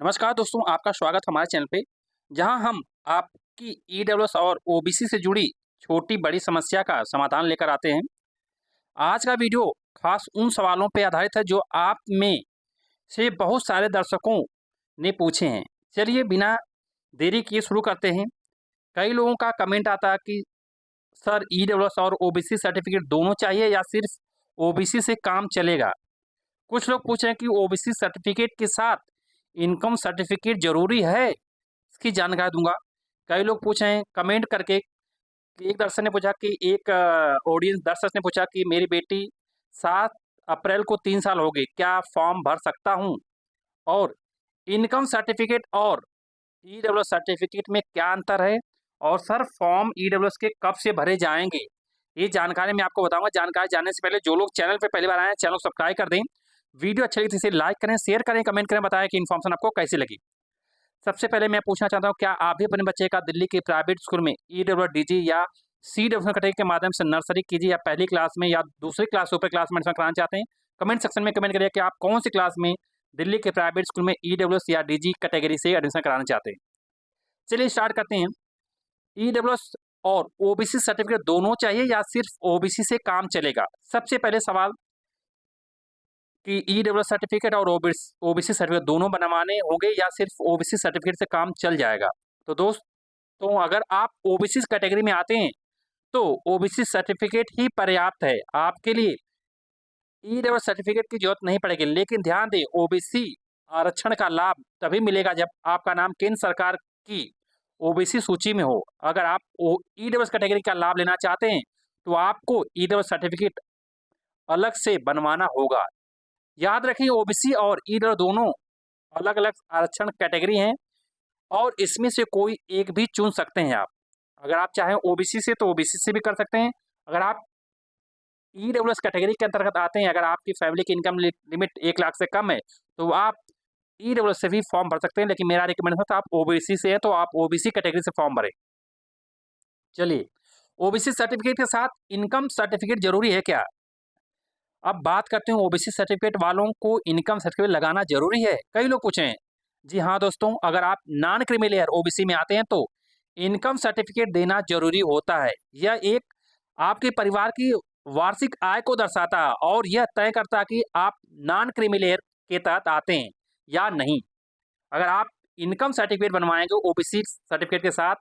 नमस्कार दोस्तों, आपका स्वागत हमारे चैनल पे, जहां हम आपकी ईडब्ल्यूएस और ओबीसी से जुड़ी छोटी-बड़ी समस्या का समाधान लेकर आते हैं। आज का वीडियो खास उन सवालों पे आधारित है जो आप में से बहुत सारे दर्शकों ने पूछे हैं। चलिए बिना देरी किए शुरू करते हैं। कई लोगों का कमेंट आता है कि सर ईडब्ल्यूएस और ओबीसी सर्टिफिकेट दोनों चाहिए या सिर्फ ओबीसी से काम चलेगा? कुछ लोग पूछ रहे हैं कि ओबीसी सर्टिफिकेट के साथ इनकम सर्टिफिकेट ज़रूरी है? इसकी जानकारी दूँगा। कई लोग पूछ रहे हैं कमेंट करके कि एक दर्शक ने पूछा कि एक ऑडियंस दर्शक ने पूछा कि मेरी बेटी 7 अप्रैल को 3 साल हो गए, क्या फॉर्म भर सकता हूँ? और इनकम सर्टिफिकेट और ईडब्ल्यूएस सर्टिफिकेट में क्या अंतर है? और सर फॉर्म ईडब्ल्यूएस के कब से भरे जाएँगे? ये जानकारी मैं आपको बताऊँगा। जानकारी जानने से पहले जो लोग चैनल पे पहली बार आए हैं, चैनल को सब्सक्राइब कर दें। वीडियो अच्छी लगी तो इसे लाइक करें, शेयर करें, कमेंट करें, बताएँ कि इन्फॉर्मेशन आपको कैसी लगी। सबसे पहले मैं पूछना चाहता हूँ, क्या आप भी अपने बच्चे का दिल्ली के प्राइवेट स्कूल में ईडब्ल्यूएस डीजी या सीडब्ल्यूएस कैटेगरी के माध्यम से नर्सरी कीजी या पहली क्लास में या दूसरी क्लास सुपर क्लास में एडमिशन कराना चाहते हैं? कमेंट सेक्शन में कमेंट करिए कि आप कौन सी क्लास में दिल्ली के प्राइवेट स्कूल में ईडब्ल्यूएस या डीजी कैटेगरी से एडमिशन कराना चाहते हैं। चलिए स्टार्ट करते हैं। ईडब्ल्यूएस और ओबीसी सर्टिफिकेट दोनों चाहिए या सिर्फ ओबीसी से काम चलेगा? सबसे पहले सवाल कि ईडब्ल्यूएस सर्टिफिकेट और ओबीसी सर्टिफिकेट दोनों बनवाने होंगे या सिर्फ ओबीसी सर्टिफिकेट से काम चल जाएगा? तो दोस्तों अगर आप ओबीसी कैटेगरी में आते हैं तो ओबीसी सर्टिफिकेट ही पर्याप्त है आपके लिए। ईडब्ल्यूएस सर्टिफिकेट की जरूरत नहीं पड़ेगी, लेकिन ध्यान दें ओबीसी आरक्षण का लाभ तभी मिलेगा जब आपका नाम केंद्र सरकार की ओबीसी सूची में हो। अगर आप ईडब्ल्यूएस कैटेगरी का लाभ लेना चाहते हैं तो आपको ईडब्ल्यूएस सर्टिफिकेट अलग से बनवाना होगा। याद रखिए ओबीसी और ईडब्ल्यू दोनों अलग-अलग आरक्षण कैटेगरी हैं और इसमें से कोई एक भी चुन सकते हैं आप। अगर आप चाहें ओबीसी से तो ओबीसी से भी कर सकते हैं। अगर आप ईडब्ल्यूएस कैटेगरी के अंतर्गत आते हैं, अगर आपकी फैमिली की इनकम लिमिट 1 लाख से कम है, तो आप ईडब्ल्यूएस से भी फॉर्म भर सकते हैं, लेकिन मेरा रिकमेंडेशन था आप ओबीसी से हैं तो आप ओबीसी कैटेगरी से फॉर्म भरें। चलिए, ओबीसी सर्टिफिकेट के साथ इनकम सर्टिफिकेट ज़रूरी है क्या? अब बात करते हैं ओबीसी सर्टिफिकेट वालों को इनकम सर्टिफिकेट लगाना ज़रूरी है? कई लोग पूछे हैं। जी हाँ दोस्तों, अगर आप नॉन क्रीमी लेयर ओबीसी में आते हैं तो इनकम सर्टिफिकेट देना ज़रूरी होता है। यह एक आपके परिवार की वार्षिक आय को दर्शाता है और यह तय करता है कि आप नॉन क्रीमी लेयर के तहत आते हैं या नहीं। अगर आप इनकम सर्टिफिकेट बनवाएंगे ओबीसी सर्टिफिकेट के साथ,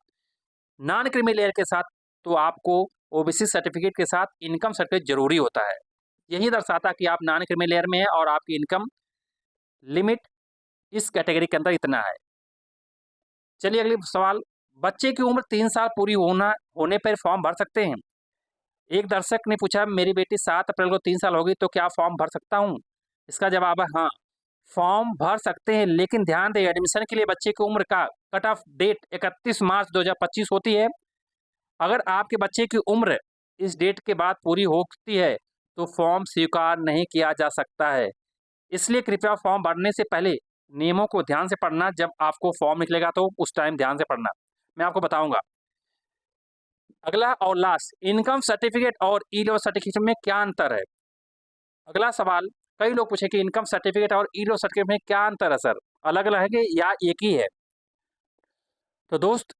नॉन क्रीमी लेयर के साथ, तो आपको ओबीसी सर्टिफिकेट के साथ इनकम सर्टिफिकेट ज़रूरी होता है। यही दर्शाता है कि आप नॉन क्रीमी लेयर में हैं और आपकी इनकम लिमिट इस कैटेगरी के अंदर इतना है। चलिए अगली सवाल, बच्चे की उम्र 3 साल पूरी होने पर फॉर्म भर सकते हैं? एक दर्शक ने पूछा मेरी बेटी 7 अप्रैल को 3 साल हो गई तो क्या फॉर्म भर सकता हूँ? इसका जवाब है हाँ, फॉर्म भर सकते हैं, लेकिन ध्यान दें एडमिशन के लिए बच्चे की उम्र का कट ऑफ डेट 31 मार्च 2025 होती है। अगर आपके बच्चे की उम्र इस डेट के बाद पूरी होती है तो फॉर्म स्वीकार नहीं किया जा सकता है। इसलिए कृपया फॉर्म भरने से पहले नियमों को ध्यान से पढ़ना। जब आपको फॉर्म निकलेगा तो उस टाइम ध्यान से पढ़ना, मैं आपको बताऊंगा। अगला और लास्ट, इनकम सर्टिफिकेट और ईडब्ल्यूएस सर्टिफिकेट में क्या अंतर है? अगला सवाल, कई लोग पूछे कि इनकम सर्टिफिकेट और ईडब्ल्यूएस सर्टिफिकेट में क्या अंतर है सर, अलग अलग है या एक ही है? तो दोस्त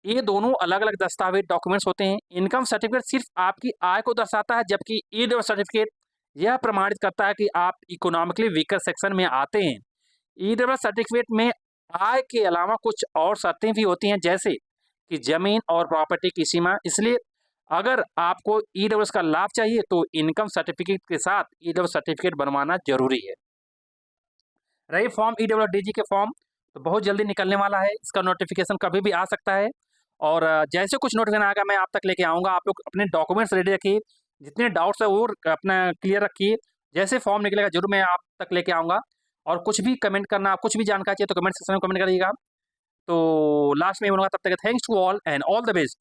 ये दोनों अलग अलग दस्तावेज डॉक्यूमेंट्स होते हैं। इनकम सर्टिफिकेट सिर्फ आपकी आय को दर्शाता है, जबकि ईडब्ल्यूएस सर्टिफिकेट यह प्रमाणित करता है कि आप इकोनॉमिकली वीकर सेक्शन में आते हैं। ईडब्ल्यूएस सर्टिफिकेट में आय के अलावा कुछ और शर्तें भी होती हैं, जैसे कि जमीन और प्रॉपर्टी की सीमा। इसलिए अगर आपको ईडब्ल्यूएस का लाभ चाहिए तो इनकम सर्टिफिकेट के साथ ईडब्ल्यूएस सर्टिफिकेट बनवाना जरूरी है। रही फॉर्म ईडब्ल्यूएस डीजी के फॉर्म, तो बहुत जल्दी निकलने वाला है। इसका नोटिफिकेशन कभी भी आ सकता है और जैसे कुछ नोटिफिकेशन आएगा मैं आप तक लेके आऊँगा। आप लोग अपने डॉक्यूमेंट्स रेडी रखिए, जितने डाउट्स है वो अपना क्लियर रखिए। जैसे फॉर्म निकलेगा जरूर मैं आप तक लेके आऊँगा। और कुछ भी कमेंट करना, कुछ भी जानकारी चाहिए तो कमेंट सेक्शन में कमेंट करिएगा। तो लास्ट में बोलूँगा, तब तक thanks to all and all the best.